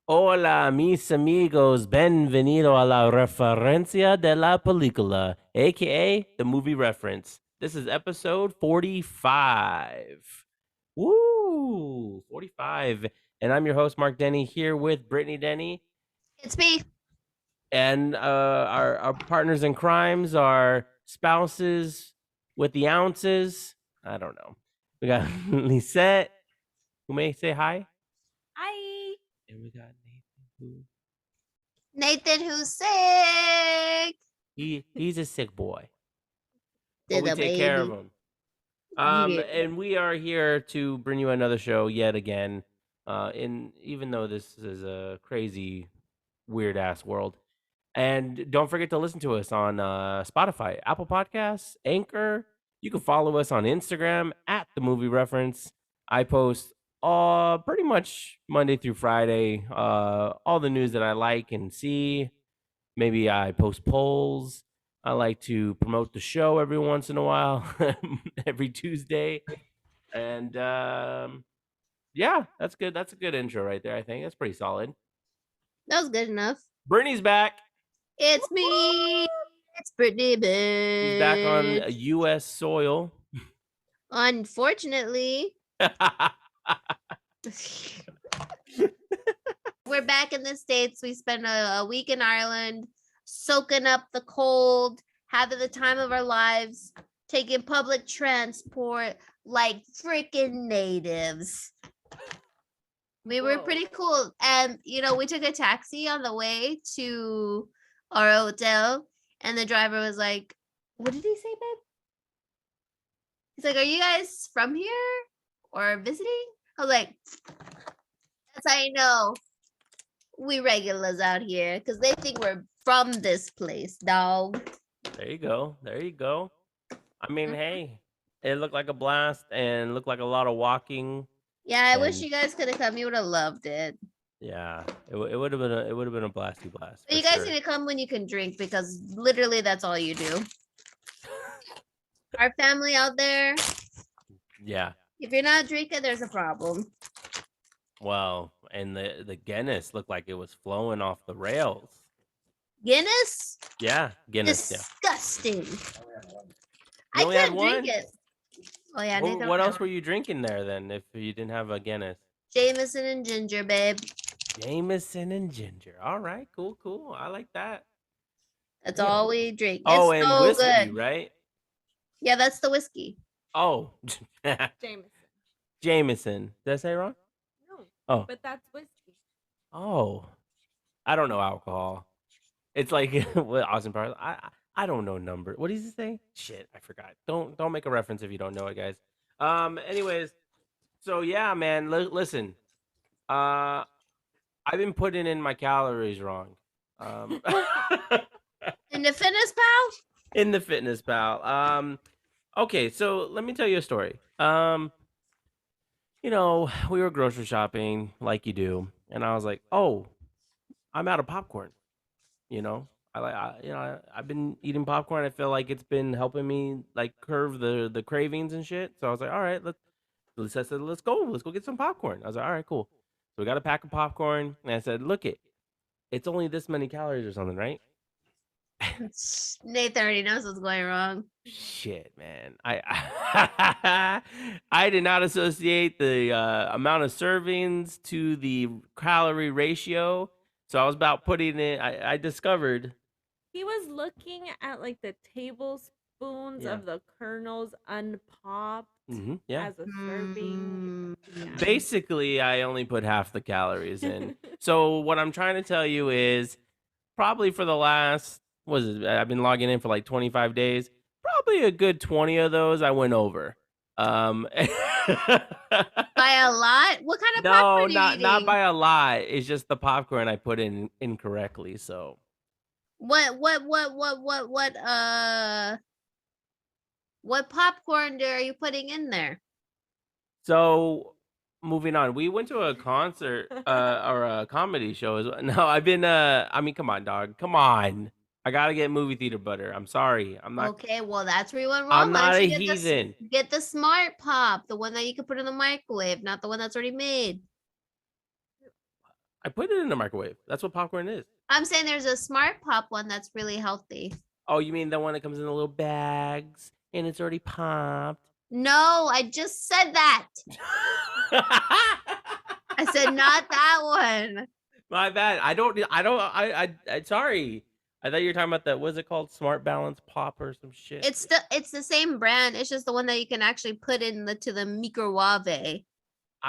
Hola, mis amigos. Bienvenido a la referencia de la película, aka the movie reference. This is episode 45. Woo! 45. And I'm your host, Mark Denny, here with Brittany Denny. It's me. And our partners in crimes are spouses with the ounces. I don't know. We got Lisette, who may say hi. Hi. And we got Nathan, who Nathan, who's sick. he's a sick boy. To But we the take care of baby. him. Yeah. And we are here to bring you another show yet again. In even though this is a crazy, weird ass world. And don't forget to listen to us on Spotify, Apple Podcasts, Anchor. You can follow us on Instagram at the movie reference. I post pretty much Monday through Friday, all the news that I like and see. Maybe I post polls. I like to promote the show every once in a while, every Tuesday. And yeah, that's good. That's a good intro right there. I think that's pretty solid. That was good enough. Brittany's back. It's me. It's Brittany, She's back on bitch. U.S. soil. Unfortunately, we're back in the States. We spent a week in Ireland, soaking up the cold, having the time of our lives, taking public transport like freaking natives. We were pretty cool. And, we took a taxi on the way to our hotel. And the driver was like, what did he say, babe? He's like, are you guys from here or visiting? I was like, that's how you know we regulars out here. Because they think we're from this place, dog. There you go. There you go. I mean, hey, it looked like a blast and looked like a lot of walking. Yeah, I wish And- you guys could have come. You would have loved it. Yeah, it would have been a blasty blast. But you guys need to come when you can drink because literally that's all you do. Our family out there, Yeah. if you're not drinking, there's a problem. Well, and the Guinness looked like it was flowing off the rails. Guinness? Yeah, Guinness. Disgusting. You only I had couldn't one? drink it. Oh yeah, Yeah. Nathan What had else one. were you drinking there then? If you didn't have a Guinness? Jameson and ginger, babe. Jameson and ginger. All right, cool. I like that. That's Yeah. all we drink. Oh, It's and so whiskey, good. right? Yeah, that's the whiskey. Oh, Jameson. Jameson. Did I say it wrong? No. Oh. But that's whiskey. Oh, I don't know alcohol. It's like what Austin Powers. I don't know number. What does he say? Shit, I forgot. Don't make a reference if you don't know it, guys. Anyways, so yeah, man. Listen, I've been putting in my calories wrong. In the fitness pal? In the fitness pal. Okay, so let me tell you a story. We were grocery shopping like you do, and I was like, oh, I'm out of popcorn. I've been eating popcorn. I feel like it's been helping me like curve the cravings and shit. So I was like, all right, Lisa said, let's go get some popcorn. I was like, all right, cool. So we got a pack of popcorn, and I said, look it's only this many calories or something, right? Nathan already knows what's going wrong. Shit, man. I did not associate the amount of servings to the calorie ratio. So I was about putting it. I discovered. He was looking at like the tablespoons Yeah. of the kernels unpopped Yeah. as a serving. Yeah. Basically, I only put half the calories in. So what I'm trying to tell you is probably for the last, I've been logging in for like 25 days. Probably a good 20 of those I went over. By a lot? What kind of No, popcorn are you not eating? by a lot. It's just the popcorn I put in incorrectly. So What popcorn are you putting in there? So moving on, we went to a concert or a comedy show as well. No, I've been I mean, come on, dog. Come on. I gotta get movie theater butter. I'm sorry. I'm not Okay, well that's where you went wrong. I'm Why not don't a you heathen. Get the smart pop, the one that you can put in the microwave, not the one that's already made. I put it in the microwave. That's what popcorn is. I'm saying there's a Smart Pop one that's really healthy. Oh, you mean the one that comes in the little bags and it's already popped? No, I just said that. I said not that one. My bad. Sorry. I thought you were talking about that. What's it called? Smart Balance Pop or some shit. It's the same brand. It's just the one that you can actually put to the microwave.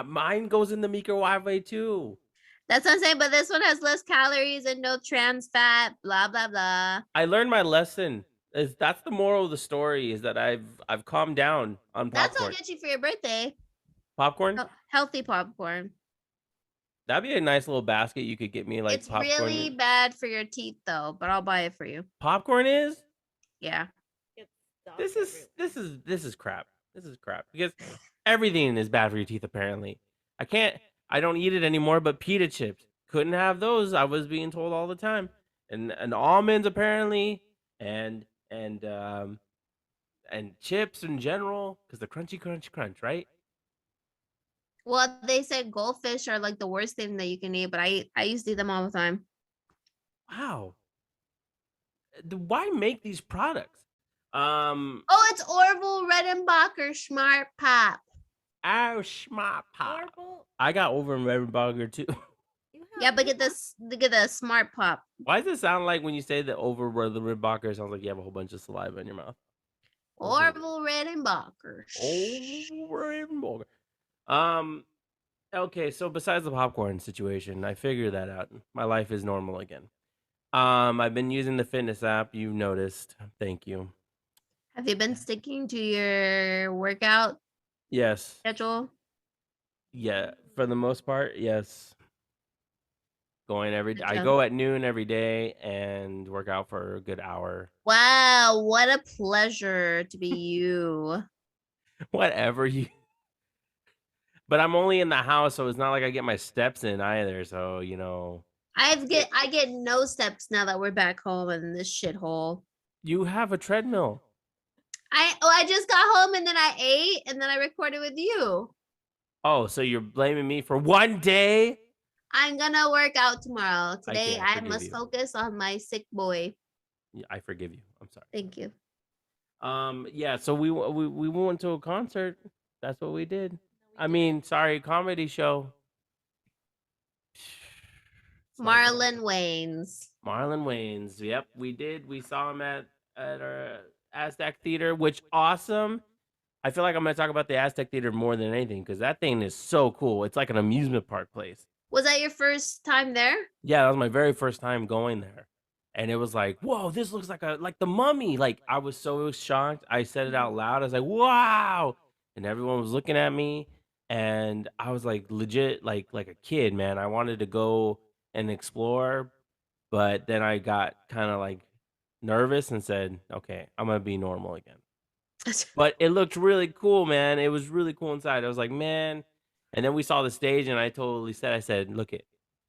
Mine goes in the microwave too. That's what I'm saying. But this one has less calories and no trans fat. Blah blah blah. I learned my lesson. That's the moral of the story, is that I've calmed down on That's what popcorn. I'll get you for your birthday. Popcorn? Healthy popcorn. That'd be a nice little basket you could get me, like It's popcorn. really bad for your teeth though, but I'll buy it for you. Popcorn is? Yeah. Get stuff This everywhere. is crap. This is crap because everything is bad for your teeth apparently. I don't eat it anymore, but pita chips. Couldn't have those. I was being told all the time. And almonds apparently and chips in general, because the crunchy crunch, right? Well, they said goldfish are like the worst thing that you can eat, but I used to eat them all the time. Wow. Why make these products? Oh, it's Orville Redenbacher Smart Pop. Oh, schmop pop. Orville, I got over in Redenbacher too. you Yeah, have but get the Smart Pop. Why does it sound like when you say the over the Redenbacher, it sounds like you have a whole bunch of saliva in your mouth? Orville Redenbacher. Redenbacher. Okay, so besides the popcorn situation, I figured that out. My life is normal again. I've been using the fitness app. You've noticed. Thank you. Have you been sticking to your workout Yes. schedule? Yeah. For the most part, yes. Going every Good I job. go at noon every day and work out for a good hour. Wow, what a pleasure to be you. Whatever you. But I'm only in the house, so it's not like I get my steps in either. So I get no steps now that we're back home in this shithole. you have a treadmill. I just got home and then I ate and then I recorded with you. Oh, so you're blaming me for one day? I'm gonna work out tomorrow. Today can't I forgive must you. focus on my sick boy. Yeah, I forgive you. I'm sorry. Thank you. Yeah. So we went to a concert. That's what we did. I mean, sorry, comedy show. Marlon Wayans. Marlon Wayans. Yep, we did. We saw him at our Aztec Theater, which awesome. I feel like I'm gonna talk about the Aztec Theater more than anything because that thing is so cool. It's like an amusement park place. Was that your first time there? Yeah, that was my very first time going there. And it was like, whoa, this looks like the Mummy. Like, I was so shocked. I said it out loud. I was like, wow. And everyone was looking at me. And I was like legit like a kid, man. I wanted to go and explore, but then I got kind of like nervous and said, okay, I'm gonna be normal again. But it looked really cool, man. It was really cool inside. I was like, man. And then we saw the stage, and I said, look it,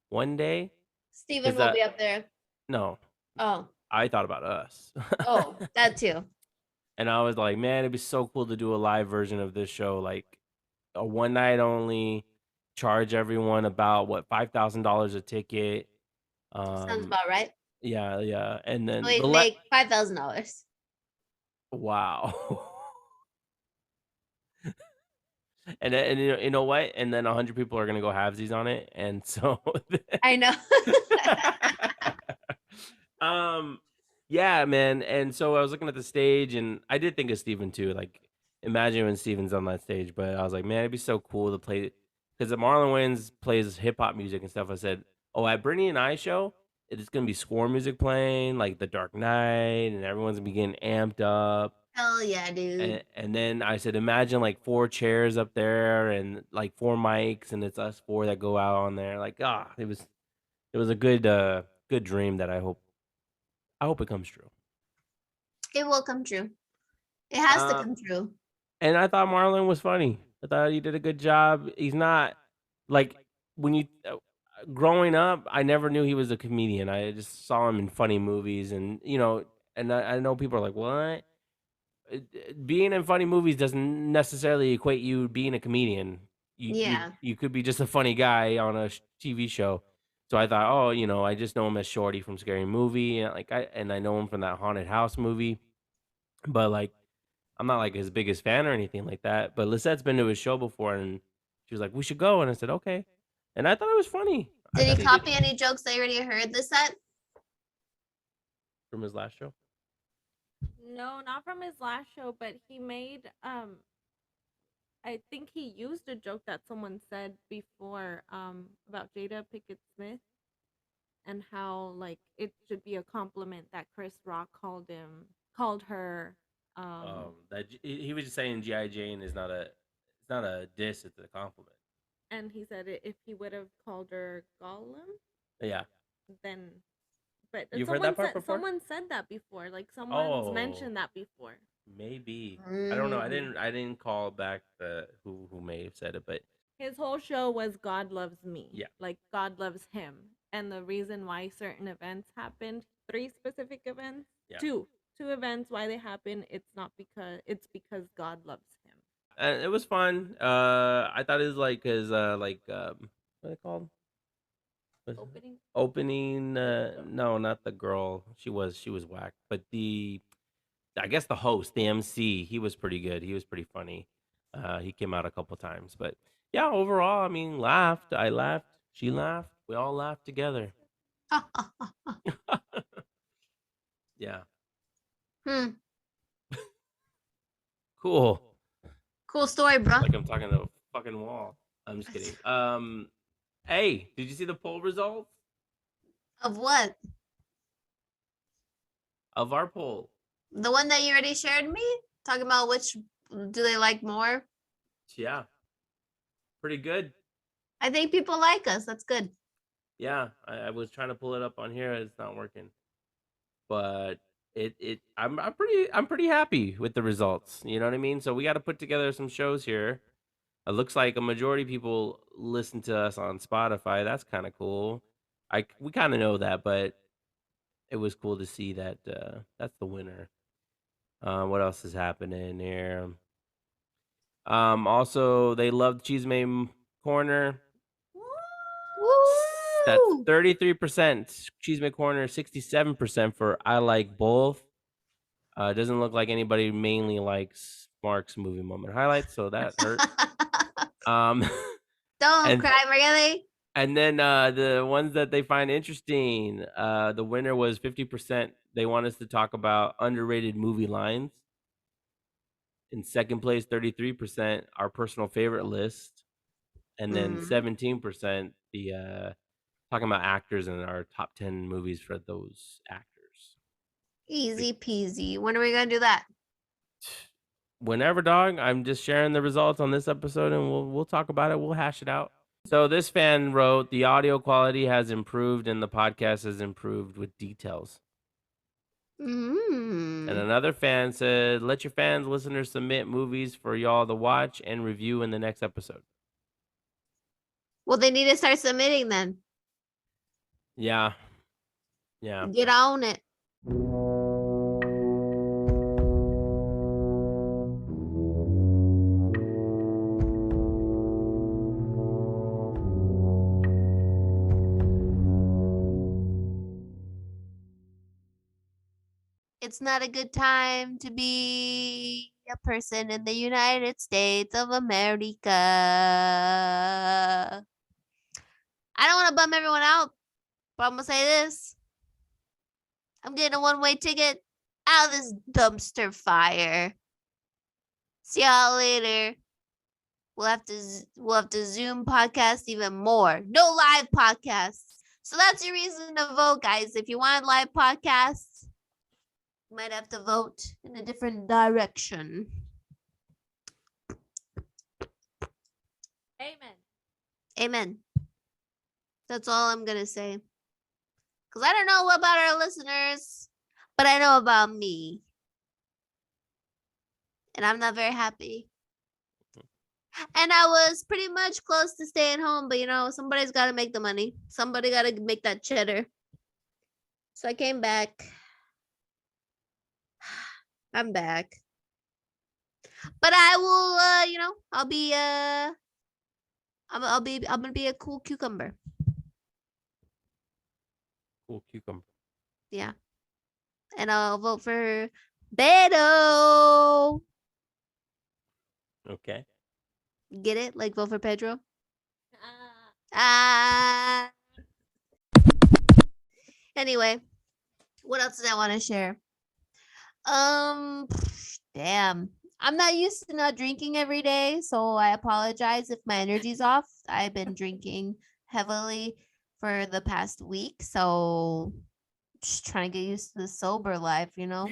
one day, Steven Is will that- be up there. no, Oh, I thought about us. oh, that too. And I was like, man, it'd be so cool to do a live version of this show, like a one night only, charge everyone about $5,000 a ticket. Sounds about right. Yeah. And then Wait, the make $5,000. wow. And you know what? And then 100 people are gonna go halvesies on it, and so I know. yeah, man. And so I was looking at the stage, and I did think of Steven too. Like, imagine when Steven's on that stage. But I was like, man, it'd be so cool to play, because Marlon Wayans plays hip hop music and stuff. I said, oh, at Brittany and I show, it's gonna be score music playing, like The Dark Knight, and everyone's gonna be getting amped up. Hell yeah, dude. And then I said, imagine like 4 chairs up there and like 4 mics, and it's us 4 that go out on there. Like, it was a good dream that I hope it comes true. It will come true. It has to Um, come true. And I thought Marlon was funny. I thought he did a good job. He's not like, when you growing up, I never knew he was a comedian. I just saw him in funny movies, and and I know people are like, what? Being in funny movies doesn't necessarily equate you being a comedian. Yeah. You could be just a funny guy on a TV show. So I thought, oh, I just know him as Shorty from Scary Movie, and I know him from that haunted house movie. But like, I'm not like his biggest fan or anything like that. But Lisette's been to his show before, and she was like, "We should go," and I said, "Okay." And I thought it was funny. I Did he thought he did copy any jokes that you already heard this set? from his last show. No, not from his last show, but he made I think he used a joke that someone said before about Jada Pickett Smith and how like it should be a compliment that Chris Rock called her That he was just saying GI Jane is not it's not a diss, it's a compliment. and he said if he would have called her Gollum, Yeah, then but you've heard that part before. someone said that before, like someone's Oh, mentioned that before. maybe I don't know. Mm. I didn't call back the who may have said it, but His whole show was God loves me. Yeah. Like God loves him. And the reason why certain events happened, 3 specific events, Yeah. two events why they happen, it's because God loves him. and it was fun. I thought it was like his what are they called? Opening. Opening. No, not the girl. She was whack, but I guess the host, the MC, he was pretty good. He was pretty funny. He came out a couple times, but yeah, overall, I mean, laughed. I laughed. She laughed. We all laughed together. Yeah. Hmm. Cool. Cool story, bro. Like I'm talking to a fucking wall. I'm just kidding. Hey, did you see the poll results Of what? of our poll? The one that you already shared me? Talking about which do they like more? Yeah. Pretty good. I think people like us. That's good. Yeah, I was trying to pull it up on here. It's not working, but I'm pretty happy with the results. You know what I mean? So we got to put together some shows here. It looks like a majority of people listen to us on Spotify. That's kind of cool. We kind of know that, but it was cool to see that that's the winner. What else is happening here? Also they loved Cheesemate Corner. That's Woo! 33% Cheesemate Corner, 67% for I Like Both. It doesn't look like anybody mainly likes Mark's movie moment highlights, so that hurt. Don't and- cry, really. And then the ones that they find interesting, the winner was 50%. They want us to talk about underrated movie lines. In second place, 33%, our personal favorite list. And then 17%, the talking about actors and our top 10 movies for those actors. Easy peasy. When are we gonna do that? Whenever, dog. I'm just sharing the results on this episode, and we'll talk about it. We'll hash it out. So this fan wrote, the audio quality has improved and the podcast has improved with details. And another fan said, let your fans, listeners submit movies for y'all to watch and review in the next episode. Well, they need to start submitting then. Yeah. Yeah. Get on it. It's not a good time to be a person in the United States of America. I don't want to bum everyone out, but I'm going to say this. I'm getting a one-way ticket out of this dumpster fire. See y'all later. We'll have to Zoom podcast even more. No live podcasts. So that's your reason to vote, guys. If you want live podcasts, you might have to vote in a different direction. Amen. Amen. That's all I'm gonna say. Because I don't know about our listeners, but I know about me. And I'm not very happy. And I was pretty much close to staying home, but somebody's got to make the money. Somebody got to make that cheddar. So I came back. I'm back. But I will, I'm gonna be a cool cucumber. Cool cucumber. Yeah. And I'll vote for Beto. Okay. Get it? Like vote for Pedro? Ah, Ah. Anyway, what else did I want to share? Damn. I'm not used to not drinking every day, so I apologize if my energy's off. I've been drinking heavily for the past week, so just trying to get used to the sober life, you know?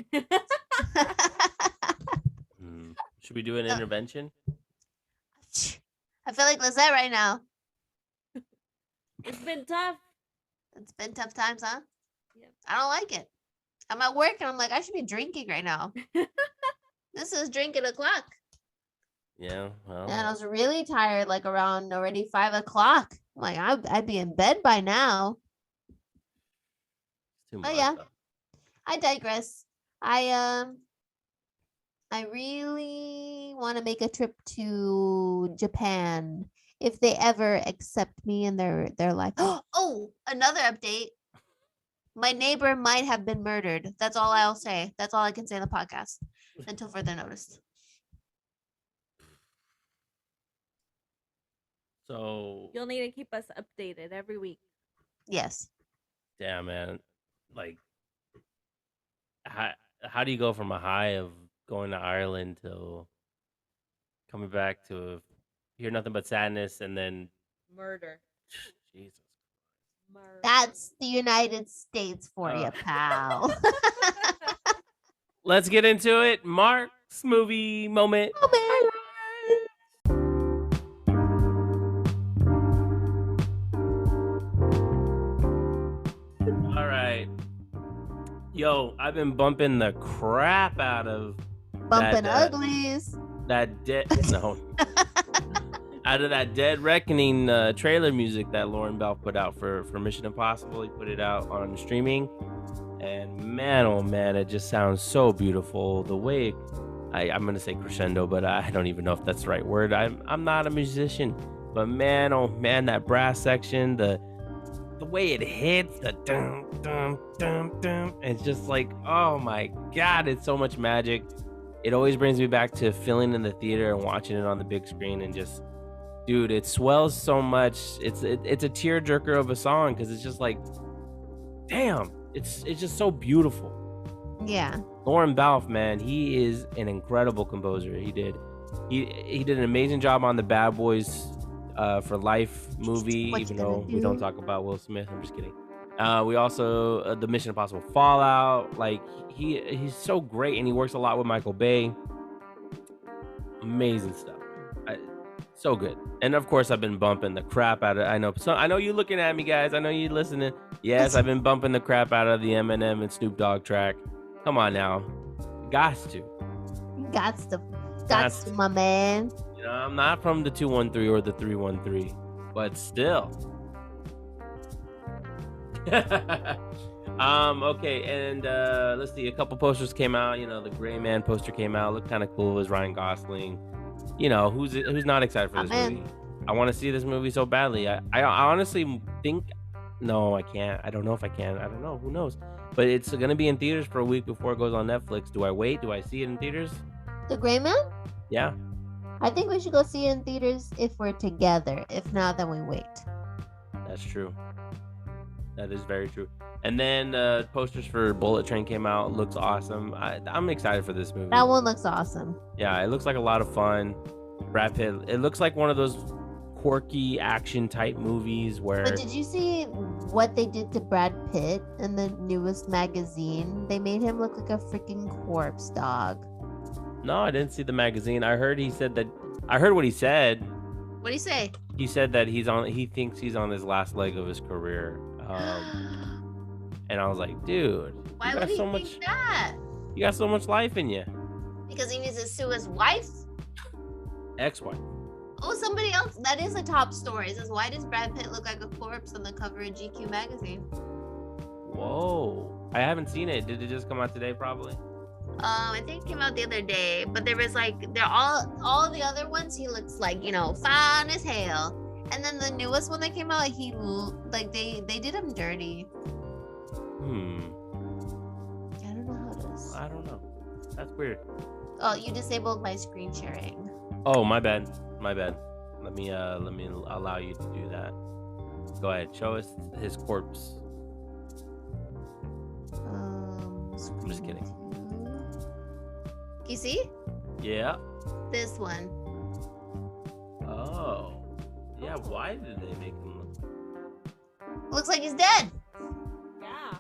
Should we do an intervention? I feel like Lizette right now. it's been tough. It's been tough times, huh? Yep. I don't like it. I'm at work and I'm like, I should be drinking right now. This is drinking o'clock. Yeah. Well. And I was really tired, like around already 5 o'clock. I'm like, I'd be in bed by now. Too But much. yeah. I digress. I really want to make a trip to Japan if they ever accept me in their life. Oh, another update. My neighbor might have been murdered. That's all I'll say. That's all I can say in the podcast until further notice. So You'll need to keep us updated every week. Yes. damn, man. Like, how do you go from a high of going to Ireland to coming back to hear nothing but sadness and then Murder. Jesus. Murder. That's the United States for you, pal. Let's get into it. Mark's movie moment. All right. Yo, I've been bumping the crap out of Bumping that, uglies. that dead no out of that Dead Reckoning trailer music that Lauren Bell put out for Mission Impossible. He put it out on streaming, and man, oh man, it just sounds so beautiful. The way I'm gonna say crescendo, but I don't even know if that's the right word. I'm not a musician, but man, oh man, that brass section, the way it hits, the dum dum dum dum, it's just like, oh my god, it's so much magic. It always brings me back to feeling in the theater and watching it on the big screen, and just, dude, it swells so much. It's a tearjerker of a song because it's just like, damn, it's just so beautiful. Yeah. Lauren Balfe, man, he is an incredible composer. He did an amazing job on the Bad Boys for Life movie, What even you gonna though we don't do? talk about Will Smith. I'm just kidding. We also the Mission Impossible Fallout. Like, he's so great, and he works a lot with Michael Bay. Amazing stuff. So good. And of course, I've been bumping the crap out of. I know you looking at me, guys. I know you listening. Yes, I've been bumping the crap out of the Eminem and Snoop Dogg track. Come on now, gots to. Gots to, my man. You know, I'm not from the 213 or the 313, but still. Okay, and let's see. A couple posters came out. You know, the Gray Man poster came out. Looked kind of cool. It was Ryan Gosling. You know, who's not excited for this movie? I want to see this movie so badly. I honestly think, no, I can't. I don't know if I can. I don't know. Who knows? But it's gonna be in theaters for a week before it goes on Netflix. Do I wait? Do I see it in theaters? The Gray Man? Yeah. I think we should go see it in theaters if we're together. If not, then we wait. That's true. That is very true. And then posters for Bullet Train came out. Looks awesome. I'm excited for this movie. That one looks awesome. Yeah, it looks like a lot of fun. Brad Pitt. It looks like one of those quirky action type movies where. But did you see what they did to Brad Pitt in the newest magazine? They made him look like a freaking corpse, dog. No, I didn't see the magazine. I heard what he said. What do you say? He said that he thinks he's on his last leg of his career. And I was like, dude, Why you would got he so think much, that? you got so much life in you. Because he needs to sue his wife? Ex-wife. Oh, somebody else. That is a top story. It says, why does Brad Pitt look like a corpse on the cover of GQ magazine? Whoa. I haven't seen it. Did it just come out today, probably? I think it came out the other day, but there was like, they're all the other ones, he looks like, you know, fine as hell. And then the newest one that came out, they did him dirty. I don't know how it is. I don't know. That's weird. Oh, you disabled my screen sharing. Oh, my bad. My bad. Let me allow you to do that. Go ahead. Show us his corpse. I'm just kidding. You see? Yeah. This one. Oh. Yeah, why did they make him look? Looks like he's dead. Yeah.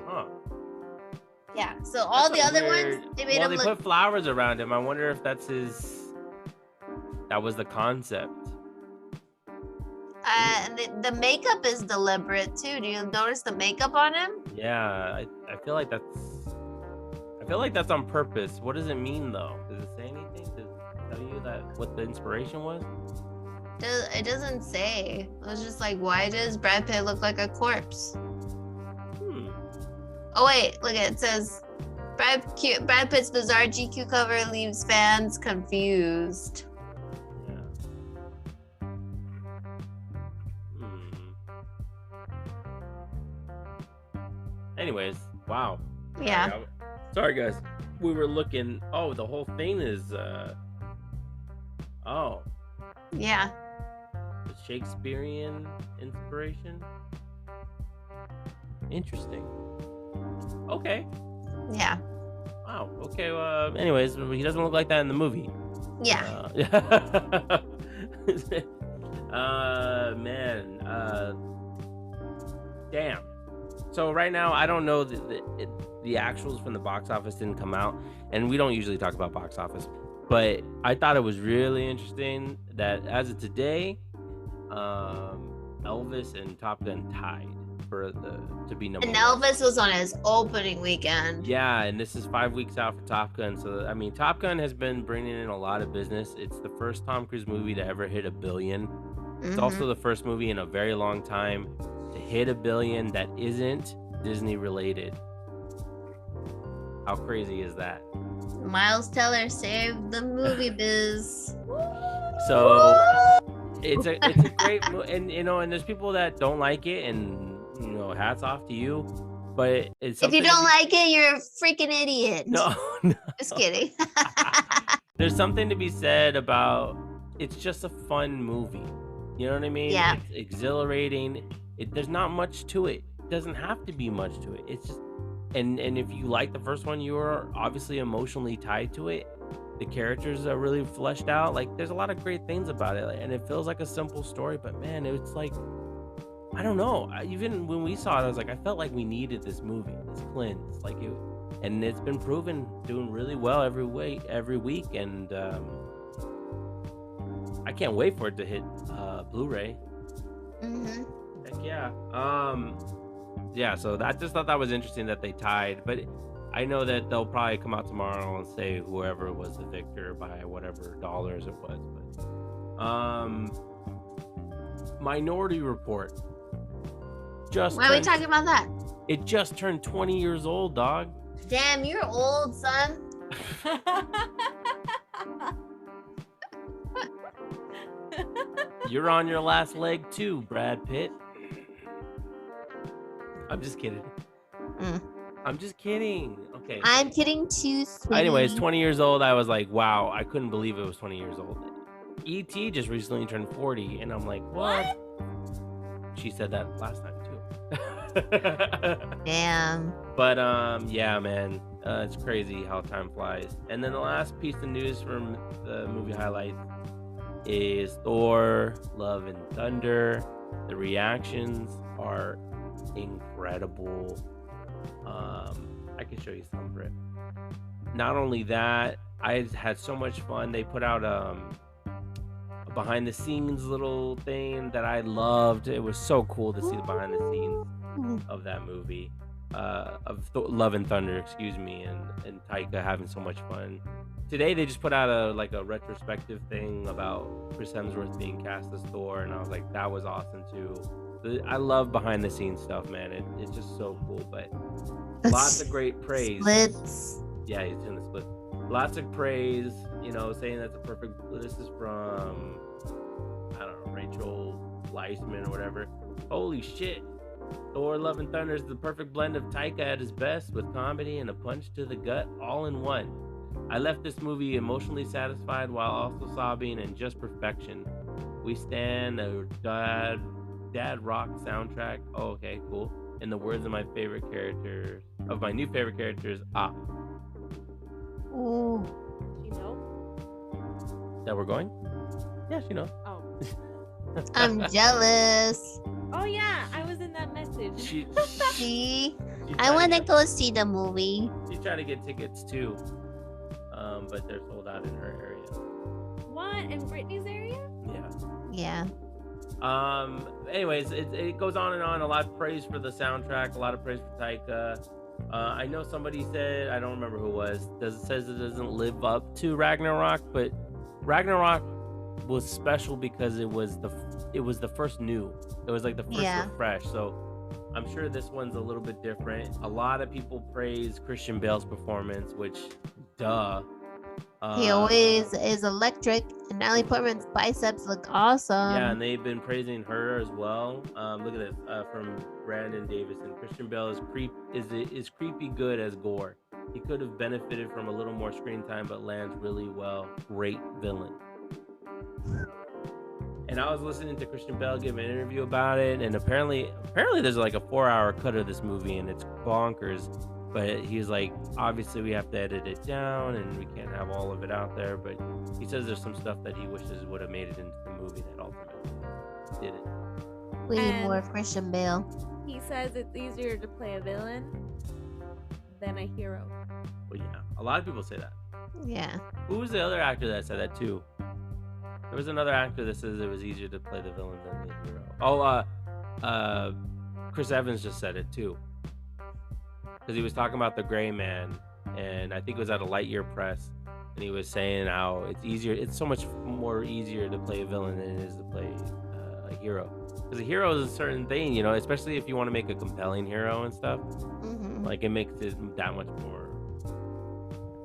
Huh. Yeah. So all That's the a other weird- ones, they made well, him they look. put flowers around him. I wonder if that was the concept. The makeup is deliberate too. Do you notice the makeup on him? Yeah, I feel like that's on purpose. What does it mean though? Does it say anything? Does it tell you that what the inspiration was? It doesn't say. It was just like, why does Brad Pitt look like a corpse? Oh wait, look at it says Brad Pitt's bizarre GQ cover leaves fans confused. Yeah. Anyways, wow. Yeah. Sorry guys. We were looking. Oh, the whole thing is. Oh, Yeah. the Shakespearean inspiration. Interesting. Okay. Yeah. Wow. Okay. Anyways, he doesn't look like that in the movie. Yeah. Man. Damn. So right now, I don't know the actuals from the box office didn't come out, and we don't usually talk about box office, but I thought it was really interesting that as of today, Elvis and Top Gun tied to be number And one. Elvis was on his opening weekend. Yeah, and this is 5 weeks out for Top Gun. So, I mean, Top Gun has been bringing in a lot of business. It's the first Tom Cruise movie to ever hit $1 billion. It's Mhm. also the first movie in a very long time to hit $1 billion that isn't Disney related. How crazy is that? Miles Teller saved the movie biz. So it's a great and and there's people that don't like it, and hats off to you, but it's If you something don't like it, you're a freaking idiot. no Just kidding. there's something to be said about it's just a fun movie. You know what I mean? Yeah. It's exhilarating. There's not much to it. It doesn't have to be much to it. It's just and if you like the first one, you're obviously emotionally tied to it. The characters are really fleshed out. Like there's a lot of great things about it, and it feels like a simple story, but man, it's like I don't know. Even when we saw it, I was like, I felt like we needed this movie, this cleanse, like it, and it's been proven doing really well every week, and I can't wait for it to hit Blu-ray. Mhm. Heck yeah. Yeah. So I just thought that was interesting that they tied, but I know that they'll probably come out tomorrow and say whoever was the victor by whatever dollars it was. But Minority Report. Why are we talking about that? It just turned 20 years old, dog. Damn, you're old, son. You're on your last leg too, Brad Pitt. I'm just kidding. Mm. I'm just kidding. Okay. I'm kidding too, sweetie. Anyways, 20 years old. I was like, wow, I couldn't believe it was 20 years old. E.T. just recently turned 40, and I'm like, what? She said that last time too. Damn. But yeah, man, it's crazy how time flies. And then the last piece of news from the movie highlights is Thor: Love and Thunder. The reactions are incredible. I can show you some of it. Not only that, I had so much fun. They put out a behind the scenes little thing that I loved. It was so cool to see the behind the scenes of that movie, Love and Thunder, excuse me, and Taika having so much fun. Today they just put out a retrospective thing about Chris Hemsworth being cast as Thor, and I was like, that was awesome too. I love behind the scenes stuff, man. It's just so cool, but lots of great praise. Splits. Yeah, he's in the split. Lots of praise, saying that's a perfect. This is from, I don't know, Rachel Leisman or whatever. Holy shit. Thor: Love and Thunder is the perfect blend of Taika at his best, with comedy and a punch to the gut all in one. I left this movie emotionally satisfied while also sobbing and just perfection. We stand a dad rock soundtrack. Oh, okay, cool. In the words of my new favorite characters, Ooh. You know? that we're going. Yeah, she knows. Oh. I'm jealous. Oh yeah, I was in that message. She See? she I tried want to get- go see the movie. She tried to get tickets too, but they're sold out in her area. What? In Britney's area? Yeah. Yeah. Anyways, it goes on and on. A lot of praise for the soundtrack, a lot of praise for Taika. I know somebody said, I don't remember who it was, says it doesn't live up to Ragnarok, but Ragnarok was special because it was the first new. It was like the first Yeah. refresh. So I'm sure this one's a little bit different. A lot of people praise Christian Bale's performance, which duh. He always is electric, and Natalie Portman's biceps look awesome. Yeah, and they've been praising her as well. Look at this from Brandon Davison. Christian Bale is creepy good as Gore. He could have benefited from a little more screen time, but lands really well. Great villain. And I was listening to Christian Bale give an interview about it, and apparently there's like a 4-hour cut of this movie, and it's bonkers. But he's like, obviously we have to edit it down, and we can't have all of it out there. But he says there's some stuff that he wishes would have made it into the movie that ultimately didn't. We need And- more of Christian Bale. He says it's easier to play a villain than a hero. Well, yeah, a lot of people say that. Yeah. Who was the other actor that said that too? There was another actor that says it was easier to play the villain than the hero. Oh, Chris Evans just said it too. Because he was talking about The Gray Man, and I think it was at a Lightyear press, and he was saying how it's so much more easier to play a villain than it is to play a hero. Because a hero is a certain thing, you know, especially if you want to make a compelling hero and stuff. Hmm. Like, it makes it that much more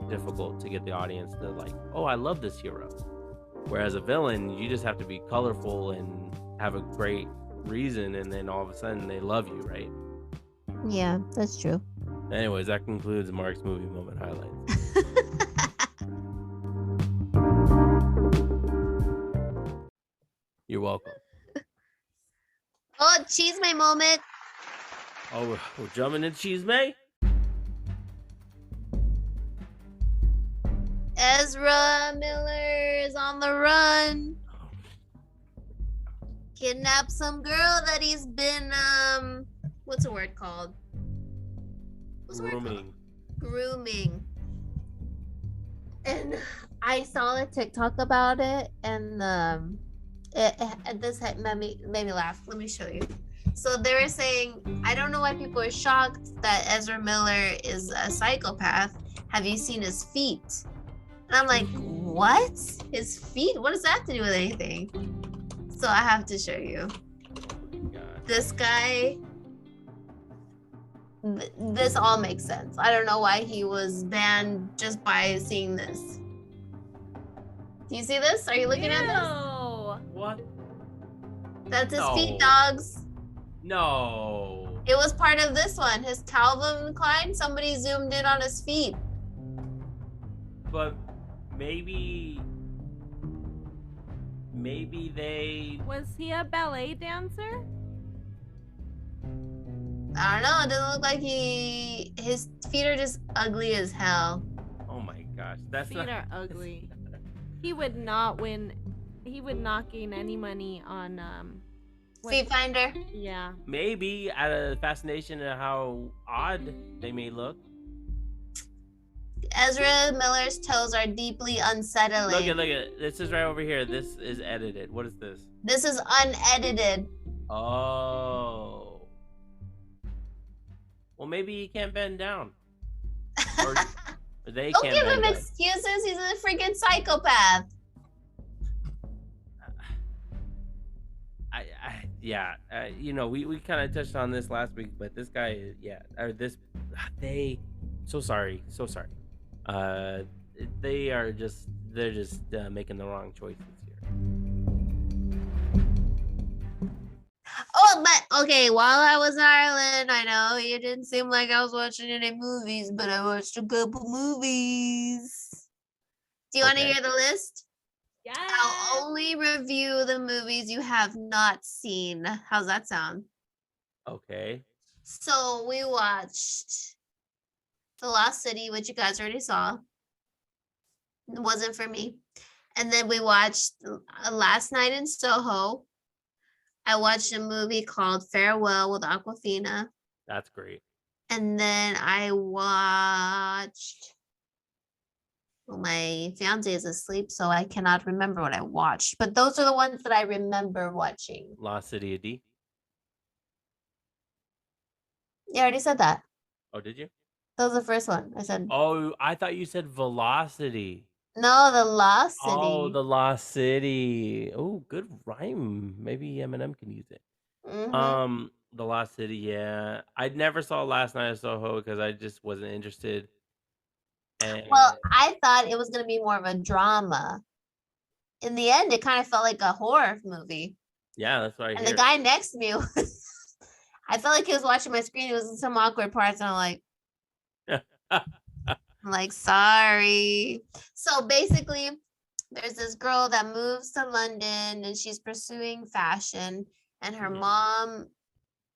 difficult to get the audience to like, oh, I love this hero. Whereas a villain, you just have to be colorful and have a great reason, and then all of a sudden they love you, right? Yeah, that's true. Anyways, that concludes Mark's movie moment highlights. You're welcome. Oh, cheese my moment. Oh, we're jumping into Cheese May? Ezra Miller is on the run. Kidnapped some girl that he's been what's the word called? What's the word called? Grooming. Grooming. And I saw a TikTok about it, and this made me laugh. Let me show you. So they were saying, I don't know why people are shocked that Ezra Miller is a psychopath. Have you seen his feet? And I'm like, what? His feet? What does that have to do with anything? So I have to show you. God. This guy, this all makes sense. I don't know why he was banned just by seeing this. Do you see this? Are you looking at this? No. What? That's his No. feet, dogs. No. It was part of this one. His Calvin Klein, somebody zoomed in on his feet. But maybe they. Was he a ballet dancer? I don't know. It doesn't look like his feet are just ugly as hell. Oh my gosh, that's Feet not. are ugly. He would not win. He would not gain any money on Feet finder. Yeah. Maybe out of fascination at how odd they may look. Ezra Miller's toes are deeply unsettling. Look at. This is right over here. This is edited. What is this? This is unedited. Oh. Well, maybe he can't bend down. Or they Don't can't give bend him down. excuses. He's a freaking psychopath. Yeah, you know, we kind of touched on this last week, but this guy, yeah, or this, so sorry. They're just making the wrong choices here. Oh, but okay, while I was in Ireland, I know it didn't seem like I was watching any movies, but I watched a couple movies. Do you want to Okay. hear the list? Yes. I'll only review the movies you have not seen. How's that sound? Okay. So we watched The Lost City, which you guys already saw. It wasn't for me. And then we watched Last Night in Soho. I watched a movie called Farewell with Aquafina. That's great. And then I watched. Well, my fiance is asleep, so I cannot remember what I watched. But those are the ones that I remember watching. Lost City of D. You already said that. Oh, did you? That was the first one. I said Oh, I thought you said Velocity. no, The Lost City. Oh, the Lost City. Oh, good rhyme. Maybe Eminem can use it. Mhm. The Lost City. Yeah, I never saw Last Night in Soho because I just wasn't interested. And Well, I thought it was gonna be more of a drama. In the end, it kind of felt like a horror movie. yeah, that's what I And hear. the guy next to me was, I felt like he was watching my screen. It was in some awkward parts, and I'm like, sorry. So basically, there's this girl that moves to London and she's pursuing fashion, and her Mhm. mom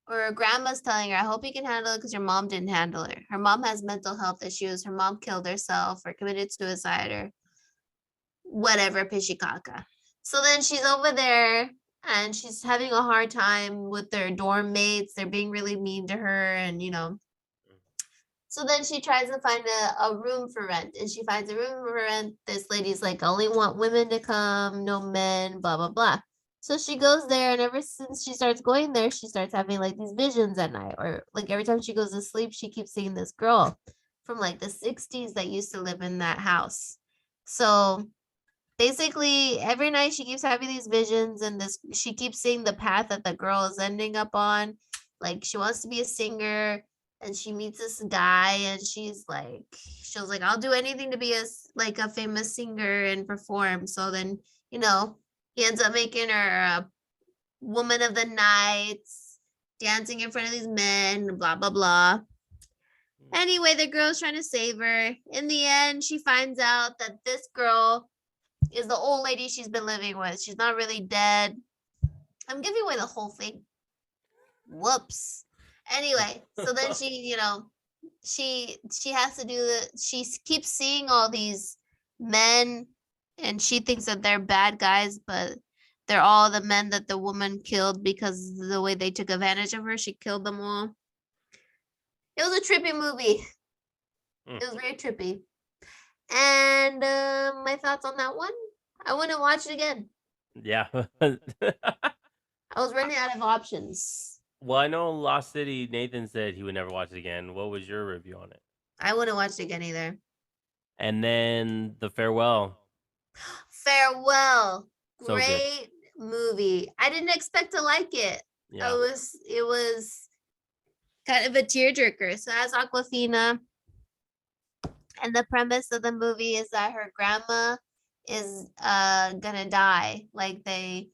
or her grandma's telling her, I hope you can handle it because your mom didn't handle her. Her mom has mental health issues. Her mom killed herself or committed suicide or whatever, pishikaka. So then she's over there and she's having a hard time with their dorm mates. They're being really mean to her, and so then she tries to find a room for rent, and she finds a room for rent. This lady's like, I only want women to come, no men, blah, blah, blah. So she goes there, and ever since she starts going there, she starts having like these visions at night, or like every time she goes to sleep, she keeps seeing this girl from like the 60s that used to live in that house. So basically, every night she keeps having these visions, and this she keeps seeing the path that the girl is ending up on. Like she wants to be a singer, and she meets this guy, and she was like, I'll do anything to be like a famous singer and perform. So then, he ends up making her a woman of the night, dancing in front of these men, blah blah blah. Anyway, the girl's trying to save her. In the end, she finds out that this girl is the old lady she's been living with. She's not really dead. I'm giving away the whole thing. Whoops. Anyway, so then she has to do she keeps seeing all these men, and she thinks that they're bad guys, but they're all the men that the woman killed because the way they took advantage of her. She killed them all. It was a trippy movie. It was very trippy. And my thoughts on that one, I wouldn't watch it again. Yeah. I was running out of options. Well, I know Lost City. Nathan said he would never watch it again. What was your review on it? I wouldn't watch it again either. And then The Farewell. Farewell. So good. Great movie. I didn't expect to like it. Yeah. It was kind of a tearjerker. So as Aquafina, and the premise of the movie is that her grandma is gonna die. Like they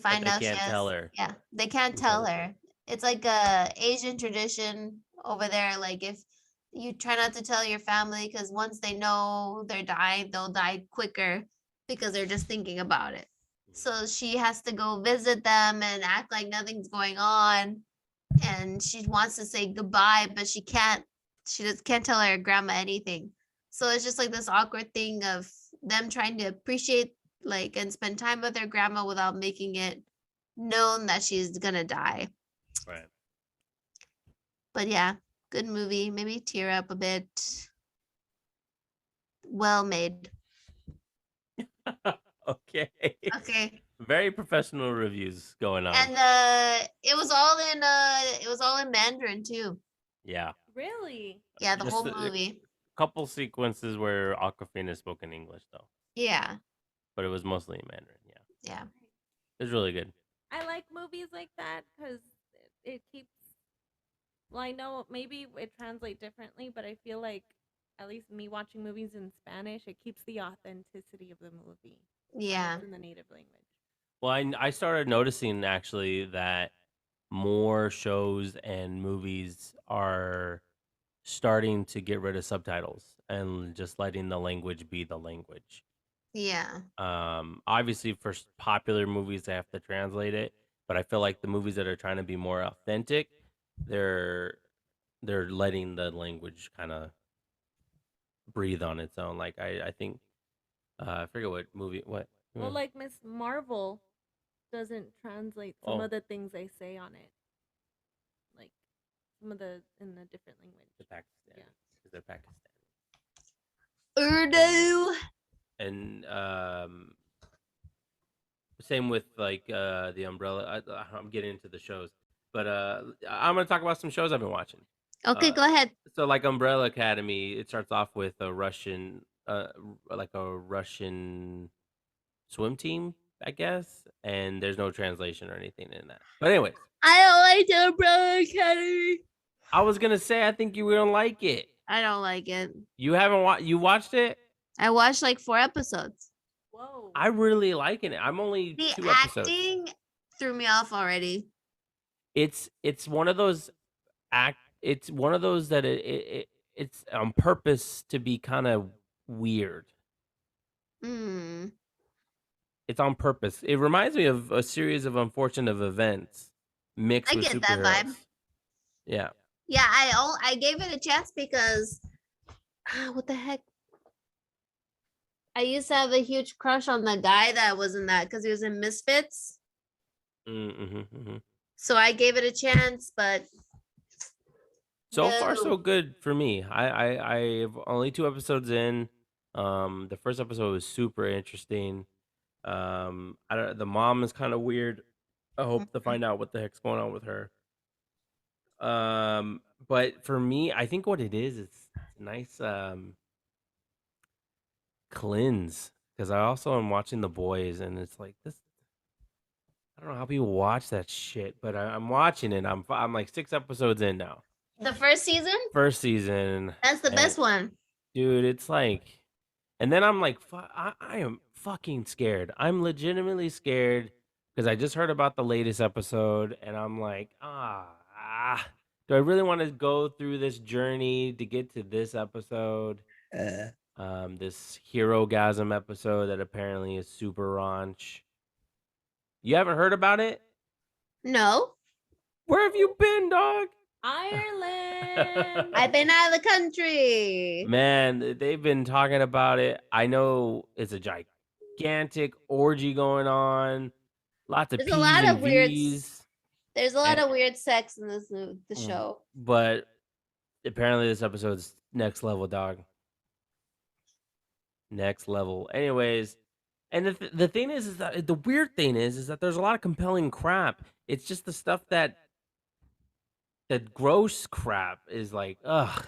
find they out can't tell her. Yeah, they can't tell her. It's like a Asian tradition over there. Like if you try not to tell your family, because once they know they're dying, they'll die quicker because they're just thinking about it. So she has to go visit them and act like nothing's going on, and she wants to say goodbye, but she can't. She just can't tell her grandma anything. So it's just like this awkward thing of them trying to appreciate like and spend time with their grandma without making it known that she's gonna die. Right. But yeah, good movie. Maybe tear up a bit. Well made. Okay. Okay. Very professional reviews going on. And it was all in Mandarin too. Yeah. Really? Yeah, the Just whole the- movie. Couple sequences where Aquafina spoke in English though, Yeah. but it was mostly in Mandarin. Yeah. Yeah. It was really good. I like movies like that because it keeps. Well, I know maybe it translates differently, but I feel like at least me watching movies in Spanish, it keeps the authenticity of the movie. when Yeah. it's in the native language. Well, I started noticing actually that more shows and movies are starting to get rid of subtitles and just letting the language be the language. Yeah. Obviously for popular movies they have to translate it, but I feel like the movies that are trying to be more authentic, they're letting the language kind of breathe on its own. Like I think I forget what movie what Well, like Miss Marvel doesn't translate some Oh. of the things they say on it, like some of the in a different language. the Pakistan, Yeah. because they're Pakistan. Urdu. And same with like the Umbrella. I'm getting into the shows, but I'm gonna talk about some shows I've been watching. Okay, go ahead. So like Umbrella Academy, it starts off with a Russian, like a Russian swim team, I guess, and there's no translation or anything in that. But anyways, I don't like the Umbrella Academy. I was gonna say I think you don't like it. I don't like it. You haven't you watched it? I watched like 4 episodes. Whoa. I really liking it. I'm only The 2 episodes. acting threw me off already. It's one of those it's one of those that it's on purpose to be kind of weird. Mm. It's on purpose. It reminds me of a series of unfortunate events mixed I with get that superheroes. vibe. Yeah. Yeah, I gave it a chance because what the heck? I used to have a huge crush on the guy that was in that because he was in Misfits. Mm-hmm. So I gave it a chance, but So far, so no. good for me. I've only 2 episodes in. The first episode was super interesting. The mom is kind of weird. I hope to find out what the heck's going on with her. But for me, I think what it is, it's a nice cleanse because I also am watching The Boys, and it's like this. I don't know how people watch that shit, but I'm watching it. I'm like 6 episodes in now. The first season? First season. That's the and- best one. Dude, it's like, and then I'm like, I am fucking scared. I'm legitimately scared because I just heard about the latest episode, and I'm like, do I really want to go through this journey to get to this episode? This hero-gasm episode that apparently is super raunch. You haven't heard about it? No, Where have you been, dog? Ireland. I've been out of the country. Man, they've been talking about it. I know it's a gigantic orgy going on. Lots of There's P's a lot and of weird V's, There's a lot And- of weird sex in the Mm. show. but apparently this episode's next level, dog. Next level. Anyways, and the thing is that the weird thing is that there's a lot of compelling crap. It's just the stuff that gross crap is like, ugh,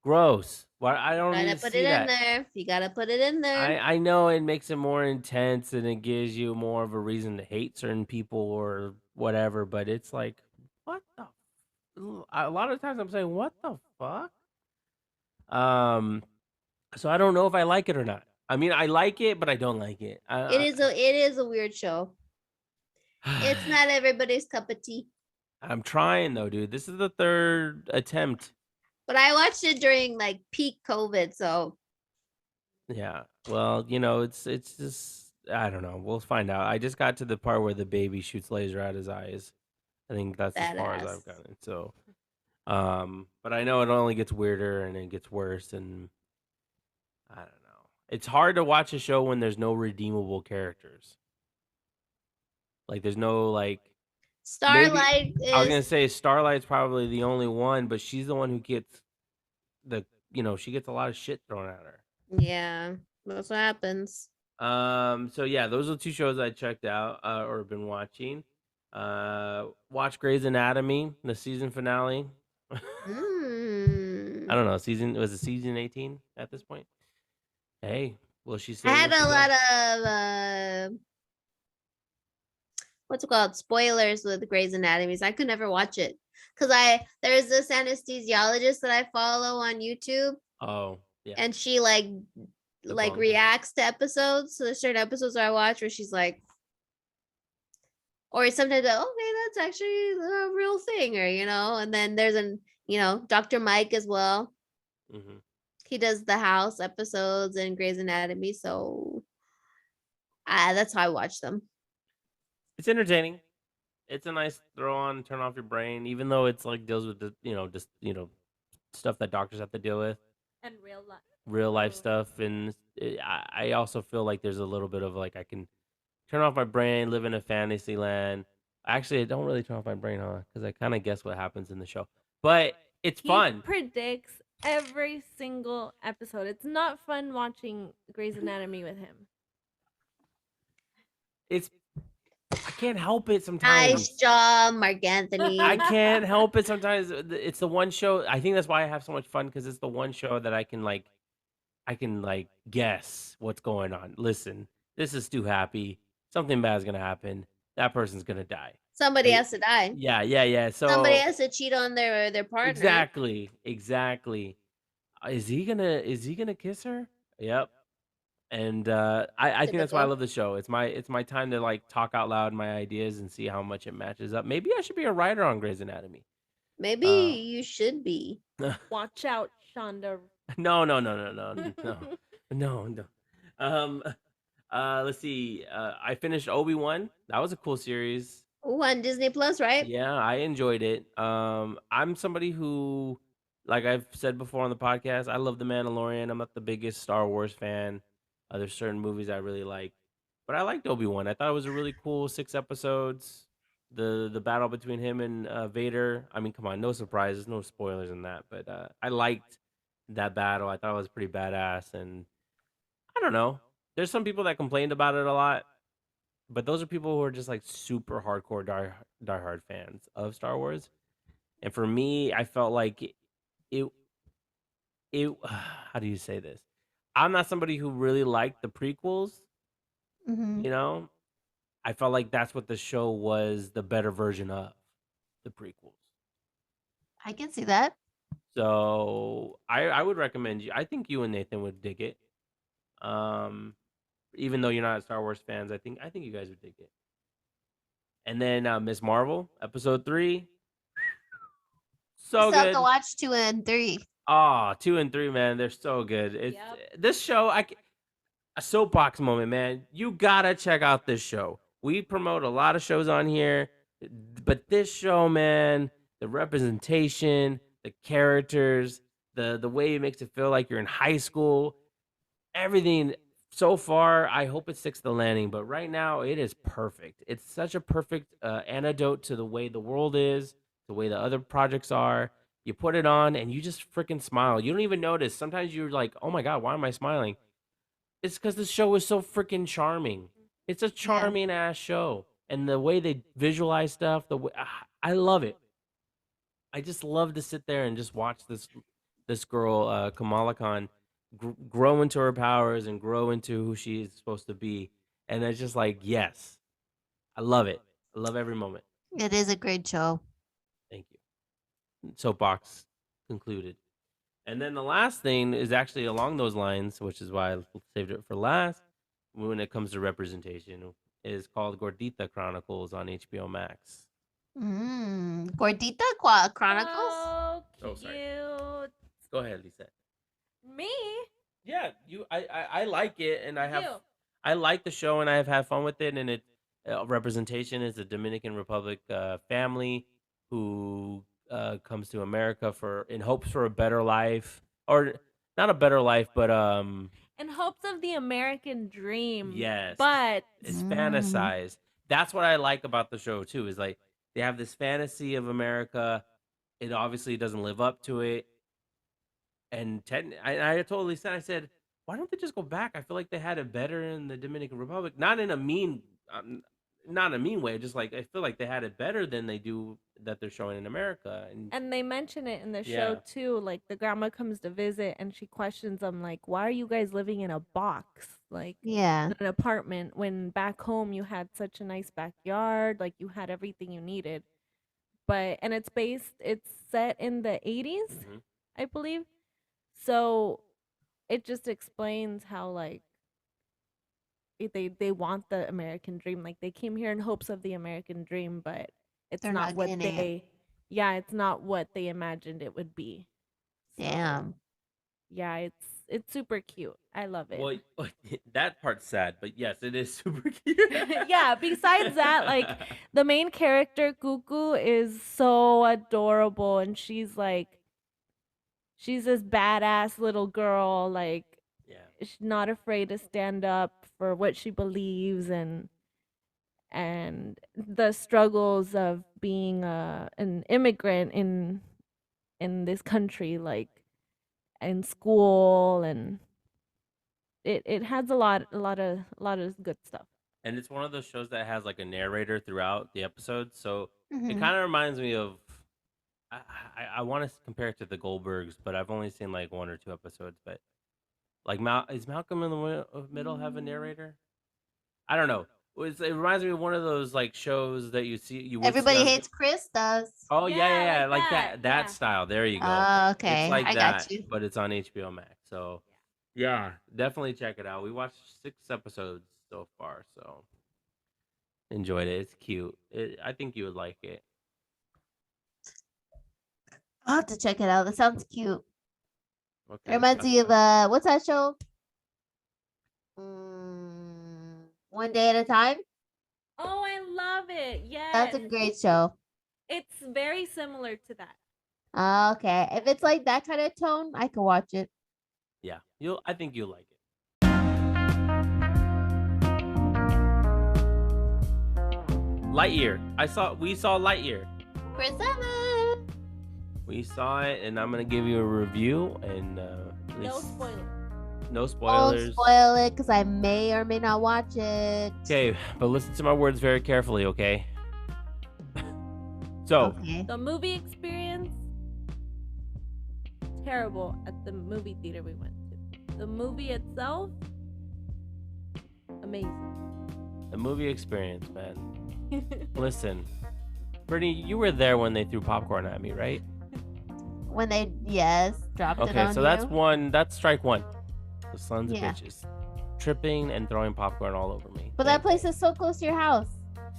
gross. Why I don't Gotta need to put see it that. in there. You gotta put it in there. I know it makes it more intense and it gives you more of a reason to hate certain people or whatever, but it's like, what the? A lot of times I'm saying, what the fuck? So I don't know if I like it or not. I mean, I like it, but I don't like it. It is a weird show. It's not everybody's cup of tea. I'm trying though, dude. This is the 3rd attempt. But I watched it during like peak COVID, so Yeah. Well, it's just I don't know. We'll find out. I just got to the part where the baby shoots laser out his eyes. I think that's as far as Badass. I've gotten. So, but I know it only gets weirder and it gets worse, and I don't know. It's hard to watch a show when there's no redeemable characters. Like there's no like. Starlight I was gonna is say Starlight's probably the only one, but she's the one who gets she gets a lot of shit thrown at her. yeah, that's what happens. So yeah, those are 2 shows I checked out or been watching. Watch Grey's Anatomy, the season finale. Mm. I don't know, was it season 18 at this point? Hey, will she say I had what she a does? lot of what's it called, spoilers with Grey's Anatomy. I could never watch it because there's this anesthesiologist that I follow on YouTube, Oh, yeah. and she like Debunk. reacts to episodes. So there's certain episodes I watch where she's like, Or sometimes, like, okay, that's actually a real thing, or and then there's Dr. Mike as well. Hmm. He does the House episodes and Grey's Anatomy, so that's how I watch them. It's entertaining. It's a nice throw on, turn off your brain, even though it's like deals with the just stuff that doctors have to deal with, And real life Oh. stuff, and I also feel like there's a little bit of like I can turn off my brain, live in a fantasy land. Actually, I don't really turn off my brain, huh? Because I kind of guess what happens in the show, but it's He fun. predicts every single episode. It's not fun watching Grey's Anatomy with him. It's I can't help it sometimes. Nice job, Mark Anthony. I can't help it sometimes. It's the one show. I think that's why I have so much fun because it's the one show that I can like guess what's going on. Listen, this is Stu Happy. Something bad's gonna happen. That person's gonna die. Somebody Right? has to die. Yeah. Somebody So has to cheat on their partner. exactly. Is he gonna kiss her? Yep. And I think that's why I Typical. love the show. It's my time to like talk out loud my ideas and see how much it matches up. Maybe I should be a writer on Grey's Anatomy. Maybe you should be. Watch out, Shonda. No. No. Let's see. I finished Obi-Wan. That was a cool series. Ooh, on Disney Plus, right? Yeah, I enjoyed it. I'm somebody who, like I've said before on the podcast, I love The Mandalorian. I'm not the biggest Star Wars fan. There's certain movies I really like, but I liked Obi-Wan. I thought it was a really cool 6 episodes. The battle between him and Vader. I mean, come on, no surprises, no spoilers in that. But I liked that battle. I thought it was pretty badass. And I don't know. There's some people that complained about it a lot, but those are people who are just like super hardcore diehard fans of Star Wars. And for me, I felt like it how do you say this? I'm not somebody who really liked the prequels, Mm-hmm. you know? I felt like that's what the show was the better version of, the prequels. I can see that. So I would recommend you. I think you and Nathan would dig it. Even though you're not Star Wars fans, I think you guys would dig it. And then Miss Marvel, episode 3. So Still have good. to watch 2 and 3. Ah, 2 and 3, man, they're so good. It's this show. A soapbox moment, man. You gotta check out this show. We promote a lot of shows on here, but this show, man, the representation, the characters, the way it makes it feel like you're in high school, everything so far. I hope it sticks the landing, but right now it is perfect. It's such a perfect antidote to the way the world is, the way the other projects are. You put it on and you just freaking smile. You don't even notice. Sometimes you're like, "Oh my god, why am I smiling?" It's because the show is so freaking charming. It's a charming ass show, and the way they visualize stuff, I love it. I just love to sit there and just watch this girl, Kamala Khan, grow into her powers and grow into who she is supposed to be, and it's just like, yes, I love it. I love every moment. It is a great show. Thank you. Soapbox concluded. And then the last thing is actually along those lines, which is why I saved it for last. When it comes to representation, is called Gordita Chronicles on HBO Max. Gordita Chronicles. Oh, Oh, cute. sorry. Go ahead, Lisa. Me? Yeah, I like it, and You. I like the show, and I have had fun with it. And it representation is a Dominican Republic family who comes to America in hopes for a better life, or not a better life, but In hopes of the American dream. yes, But it's fantasized. That's what I like about the show too. Is like they have this fantasy of America. It obviously doesn't live up to it. And I totally said, I said, why don't they just go back? I feel like they had it better in the Dominican Republic, not in a mean way. Just like I feel like they had it better than they do that they're showing in America. and they mention it in the Yeah. show too. Like the grandma comes to visit and she questions them like, "Why are you guys living in a box? Like Yeah. an apartment when back home you had such a nice backyard, like you had everything you needed." And it's set in the 80s, Mhm. I believe. So it just explains how like they want the American dream. Like they came here in hopes of the American dream, but it's They're not not what getting it. they yeah, it's not what they imagined it would be. So, Damn. yeah, it's super cute. I love it. Well, that part's sad, but yes, it is super cute. Yeah, besides that, like the main character Cuckoo is so adorable, and she's this badass little girl, like yeah, she's not afraid to stand up for what she believes, and the struggles of being an immigrant in this country, like in school, and it has a lot of good stuff. and it's one of those shows that has like a narrator throughout the episode, so it Mhm. kind of reminds me of. I want to compare it to the Goldbergs, but I've only seen like 1 or 2 episodes. But like, is Malcolm in the Middle have a narrator? I don't know. It reminds me of one of those like shows that you would see Everybody on. Hates Chris does. Oh yeah, like like that, that yeah. style. There you go. Oh, It's okay. like I that, got you. but it's on HBO Max. So yeah, definitely check it out. We watched 6 episodes so far, so enjoyed it. It's cute. I think you would like it. I'll have to check it out. That sounds cute. Okay. It reminds me of what's that show? One Day at a Time. Oh, I love it. Yes. That's a great show. It's very similar to that. Okay. If it's like that kind of tone, I can watch it. Yeah, I think you'll like it. Lightyear. We saw Lightyear. Chris Evans. We saw it, and I'm gonna give you a review and No spoilers. no Don't spoilers. spoil it because I may or may not watch it. Okay, but listen to my words very carefully, okay? So, Okay. The movie experience, terrible at the movie theater we went to. The movie itself, amazing. the movie experience, man. Listen, Brittany, you were there when they threw popcorn at me, right? When they dropped it Okay, on so that's you. that's strike one. The sons Yeah. of bitches. Tripping and throwing popcorn all over me. But that place is so close to your house.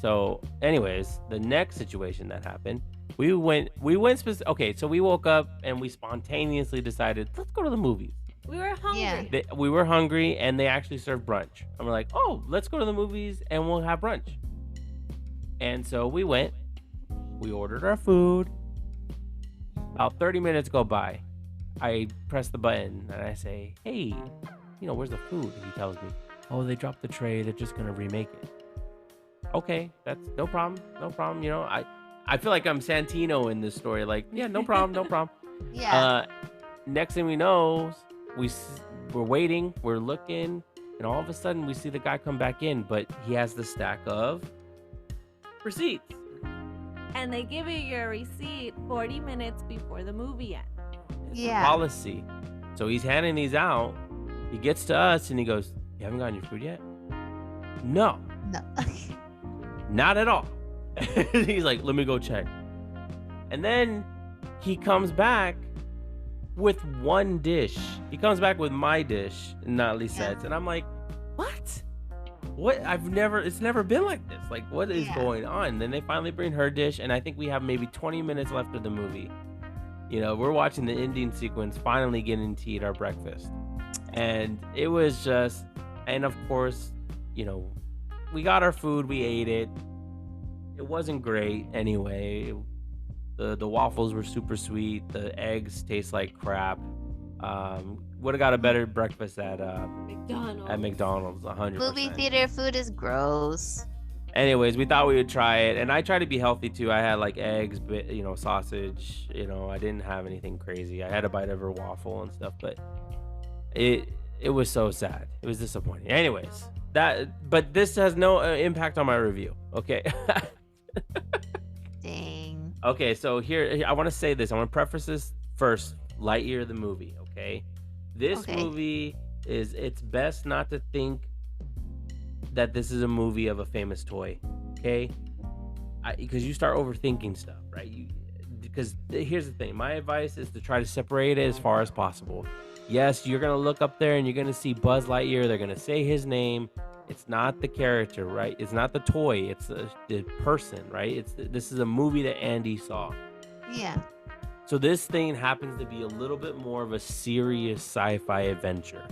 So, anyways, the next situation that happened, we went okay, so we woke up and we spontaneously decided, let's go to the movies. We were hungry. We were hungry and they actually served brunch. And we're like, oh, let's go to the movies and we'll have brunch. And so we went, we ordered our food. About 30 minutes go by. I press the button and I say, hey, where's the food? He tells me, oh, they dropped the tray. They're just going to remake it. Okay, that's no problem. I feel like I'm Santino in this story. Like, yeah, no problem. Yeah. Next thing we know, we're waiting, we're looking, and all of a sudden we see the guy come back in, but he has the stack of receipts. And they give you your receipt 40 minutes before the movie ends. It's Yeah. a policy. So he's handing these out. He gets to us and he goes, you haven't gotten your food yet? No, No. not at all. He's like, let me go check. And then he comes back with one dish. He comes back with my dish, not Lisette's. And I'm like, what? It's never been like this. Like, what is going on? Then they finally bring her dish, and I think we have maybe 20 minutes left of the movie. We're watching the ending sequence, finally getting to eat our breakfast. And it was just, and of course, we got our food, we ate it. It wasn't great anyway. The waffles were super sweet. The eggs taste like crap. Would have got a better breakfast at McDonald's, 100%. Movie theater food is gross. Anyways, we thought we would try it, and I tried to be healthy too. I had like eggs, sausage. I didn't have anything crazy. I had a bite of her waffle and stuff, but it was so sad. It was disappointing. Anyways, but this has no impact on my review. Okay. Dang. Okay, so here I want to say this. I want to preface this first. Lightyear the movie. Okay, this movie it's best not to think that this is a movie of a famous toy. Okay, because you start overthinking stuff, right? Because here's the thing. My advice is to try to separate it as far as possible. Yes, you're gonna look up there and you're gonna see Buzz Lightyear. They're gonna say his name. It's not the character, right? It's not the toy. It's the person, right? This is a movie that Andy saw. Yeah. So this thing happens to be a little bit more of a serious sci-fi adventure.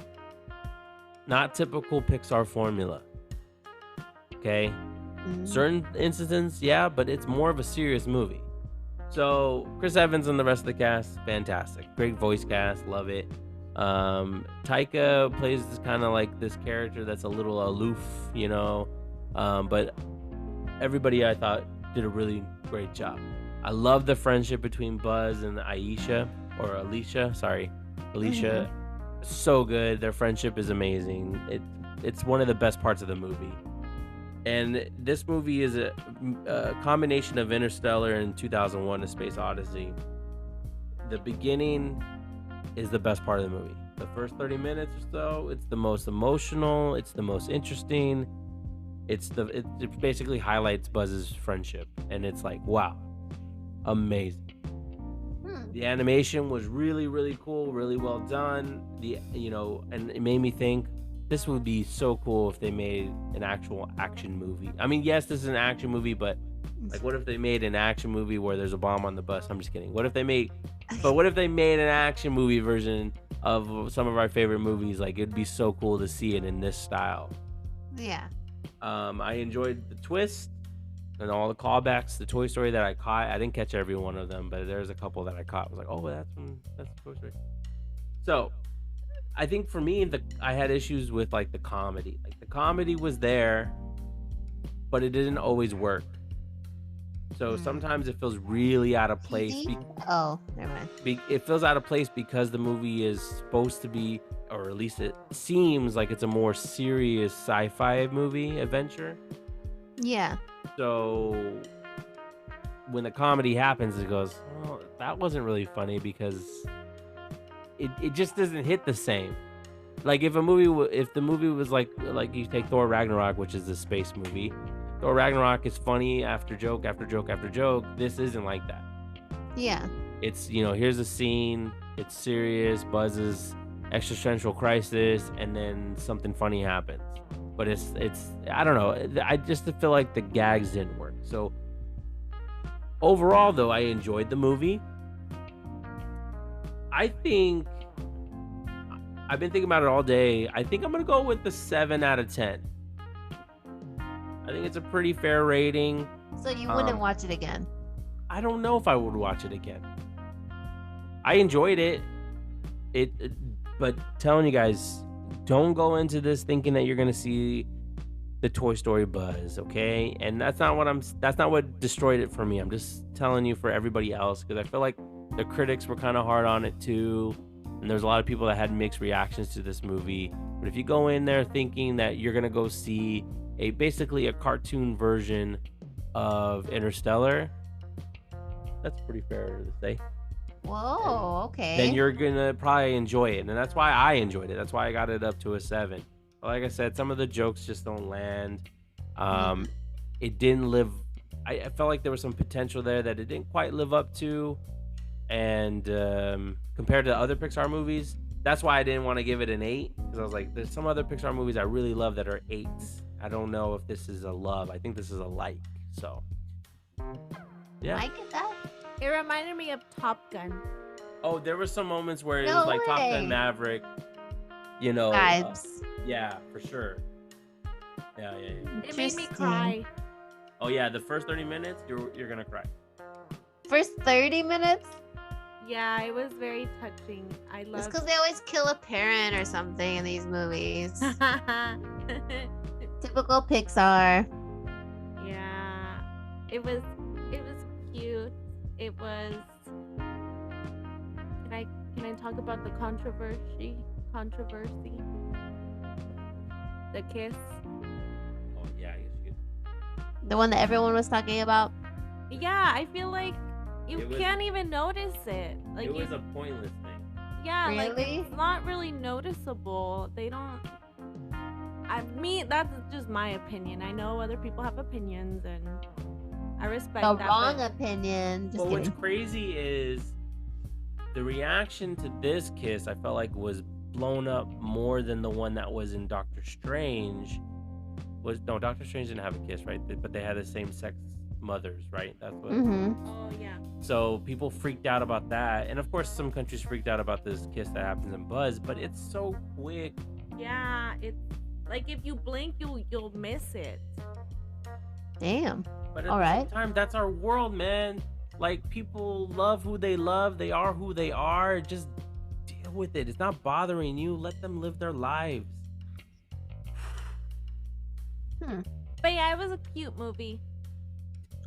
Not typical Pixar formula. Okay? Certain instances, yeah, but it's more of a serious movie. So Chris Evans and the rest of the cast, fantastic. Great voice cast, love it. Taika plays kind of like this character that's a little aloof, you know. But everybody I thought did a really great job. I love the friendship between Buzz and Alicia. So good. Their friendship is amazing. It's one of the best parts of the movie. And this movie is a combination of Interstellar and 2001: A Space Odyssey. The beginning is the best part of the movie. The first 30 minutes or so, it's the most emotional, it's the most interesting. It basically highlights Buzz's friendship, and it's like, wow, amazing. The animation was really, really cool, really well done. And it made me think this would be so cool if they made an actual action movie. I mean, yes, this is an action movie, but like, what if they made an action movie where there's a bomb on the bus? I'm just kidding. What if they made an action movie version of some of our favorite movies? Like, it'd be so cool to see it in this style. Yeah. I enjoyed the twist and all the callbacks. The Toy Story that I caught, I didn't catch every one of them, but there's a couple that I caught. I was like, oh, that's Toy Story. So I think for me, I had issues with like the comedy. Like, the comedy was there, but it didn't always work. So sometimes it feels really out of place. Oh, never mind. It feels out of place because the movie is supposed to be, or at least it seems like it's a more serious sci-fi movie adventure. Yeah. So when the comedy happens, it goes, oh, that wasn't really funny, because it just doesn't hit the same. Like, if the movie was like you take Thor Ragnarok, which is a space movie. Thor Ragnarok is funny after joke after joke after joke. This isn't like that. Yeah. It's, here's a scene, it's serious, Buzz's existential crisis, and then something funny happens. But it's I don't know. I just feel like the gags didn't work. So overall, though, I enjoyed the movie. I think I've been thinking about it all day. I think I'm gonna go with the 7 out of 10. I think it's a pretty fair rating. So you wouldn't watch it again? I don't know if I would watch it again. I enjoyed it. But telling you guys, don't go into this thinking that you're gonna see the Toy Story Buzz, okay? And that's not what destroyed it for me. I'm just telling you for everybody else, because I feel like the critics were kind of hard on it too, and there's a lot of people that had mixed reactions to this movie. But if you go in there thinking that you're gonna go see basically a cartoon version of Interstellar, that's pretty fair to say. Whoa, okay. Then you're gonna probably enjoy it, and that's why I enjoyed it. That's why I got it up to a 7. But like I said, some of the jokes just don't land. It didn't live. I felt like there was some potential there that it didn't quite live up to, and compared to other Pixar movies, that's why I didn't want to give it an 8, because I was like, there's some other Pixar movies I really love that are 8s. I don't know if this is a love. I think this is a like. So yeah. I get that. It reminded me of Top Gun. Oh, there were some moments where it No was like Top way. Gun Maverick, Vibes. yeah, for sure. Yeah. It made me Interesting. cry. Oh yeah, the first 30 minutes, you're gonna cry. First 30 minutes? Yeah, it was very touching. I It's love. because they always kill a parent or something in these movies. Typical Pixar. Yeah, it was cute. It was. Can I talk about the controversy? The kiss. Oh yeah, I guess you could. The one that everyone was talking about. Yeah, I feel like you It was- can't even notice it. Like It was a pointless thing. yeah, like Really? it's not really noticeable. They don't. That's just my opinion. I know other people have opinions, and I respect The that. wrong but- opinion. Just Well, what's kidding. crazy is the reaction to this kiss, I felt like was blown up more than the one that was in Doctor Strange. Doctor Strange didn't have a kiss, right? But they had the same sex mothers, right? That's what. Oh yeah. So people freaked out about that, and of course, some countries freaked out about this kiss that happens in Buzz. But it's so quick. Yeah, it's like if you blink, you'll miss it. Damn. But at All the right. same time, that's our world, man. Like, people love who they love. They are who they are. Just deal with it. It's not bothering you. Let them live their lives. But yeah, it was a cute movie.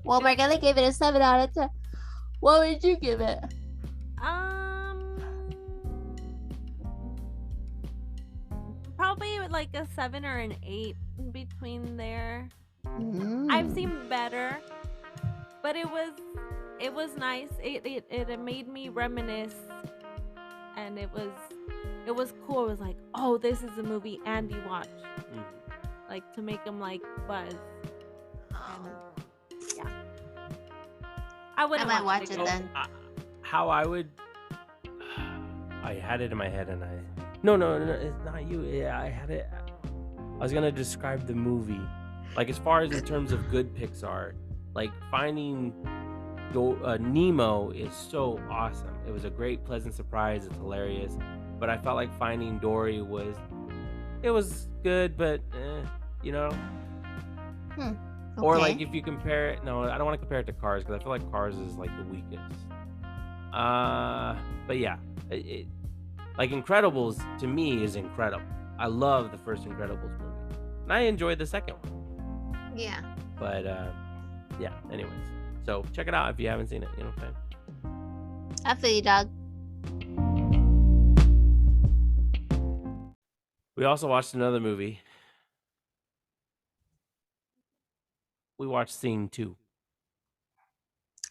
Well, Margella gave it a 7 out of 10. What would you give it? Probably like a 7 or an 8 in between there. I've Mm. seen better, but it was nice. It made me reminisce, and it was cool. It was like, oh, this is a movie Andy watched, Mhm. like to make him like Buzz. And yeah, I I wouldn't might watch again. it then. How I would. I had it in my head, and I. No, it's not you. Yeah, I had it. I was gonna describe the movie, like as far as in terms of good Pixar, like Finding Nemo is so awesome. It was a great, pleasant surprise. It's hilarious, but I felt like Finding Dory was good, but you know. Or like Okay. if you compare it, no, I don't want to compare it to Cars because I feel like Cars is like the weakest. But yeah, like Incredibles to me is incredible. I love the first Incredibles movie, and I enjoyed the second one. Yeah. But yeah. Anyways, so check it out if you haven't seen it. You know what I'm saying? I feel you, dog. We also watched another movie. We watched Sing 2.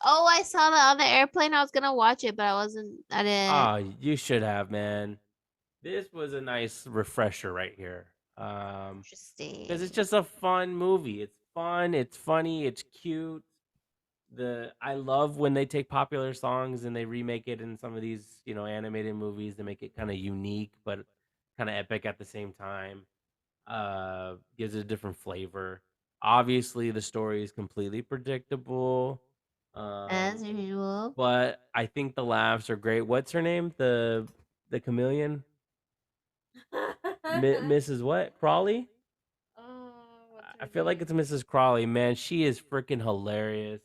Oh, I saw that on the airplane. I was gonna watch it, but I didn't. Ah, you should have, man. This was a nice refresher right here. Interesting. Because it's just a fun movie. It's fun, it's funny, it's cute. I love when they take popular songs and they remake it in some of these, animated movies to make it kind of unique but kind of epic at the same time. Gives it a different flavor. Obviously, the story is completely predictable. As usual. But I think the laughs are great. What's her name? The chameleon? Mrs. what? Crawley? Oh, what's I her feel like name? it's Mrs. Crawley, man. She is freaking hilarious.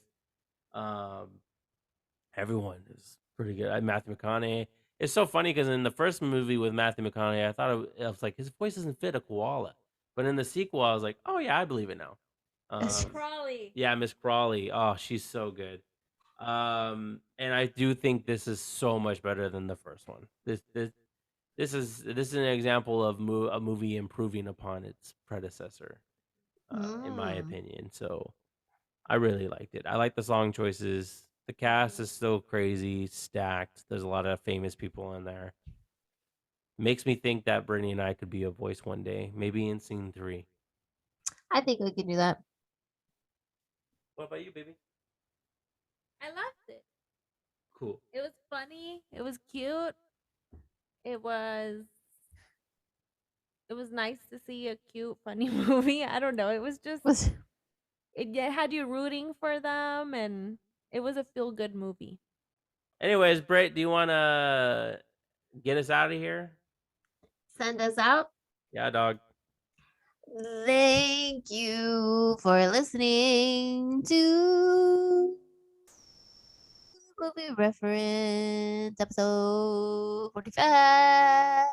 Everyone is pretty good. Matthew McConaughey. It's so funny because in the first movie with Matthew McConaughey, I thought I was like his voice doesn't fit a koala, but in the sequel, I was like, oh yeah, I believe it now. Crawley. Yeah, Miss Crawley. Oh, she's so good. And I do think this is so much better than the first one. This is an example of a movie improving upon its predecessor, in my opinion. So I really liked it. I like the song choices. The cast is still crazy, stacked. There's a lot of famous people in there. Makes me think that Brittany and I could be a voice one day, maybe in Scene 3. I think we can do that. What about you, baby? I loved it. Cool. It was funny. It was cute. It was nice to see a cute, funny movie. I don't know. It was just Was it had you rooting for them, and it was a feel good movie. Anyways, Britt, do you want to get us out of here? send us out. Yeah, dog. Thank you for listening to Movie Reference episode 45.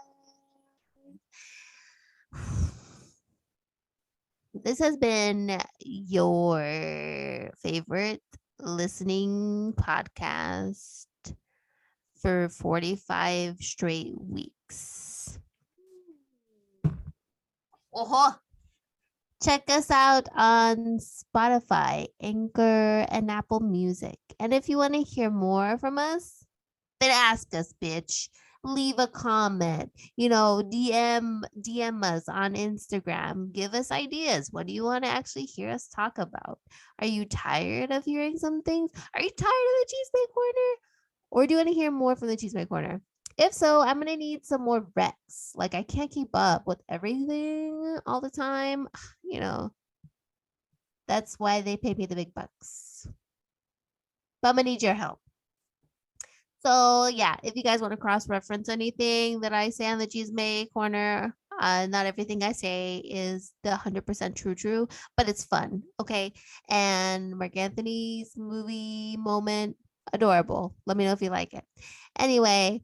This has been your favorite listening podcast for 45 straight weeks. Oh, check us out on Spotify, Anchor, and Apple Music. And if you want to hear more from us, then ask us, bitch. Leave a comment. DM us on Instagram. Give us ideas. What do you want to actually hear us talk about? Are you tired of hearing some things? Are you tired of the cheesesteak corner? Or do you want to hear more from the Cheesemate Corner? If so, I'm gonna need some more recs. Like I can't keep up with everything all the time. You know, that's why they pay me the big bucks. But I'm gonna need your help. So yeah, if you guys want to cross-reference anything that I say on the Cheesemate Corner, not everything I say is the 100% true, but it's fun, okay? And Mark Anthony's movie moment, adorable. Let me know if you like it. Anyway,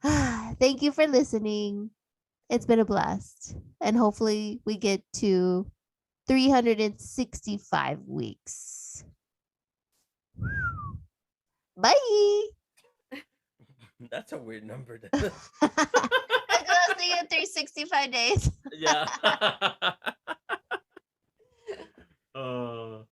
thank you for listening. It's been a blast. And hopefully we get to 365 weeks. Bye. That's a weird number. I was thinking 365 days. Yeah.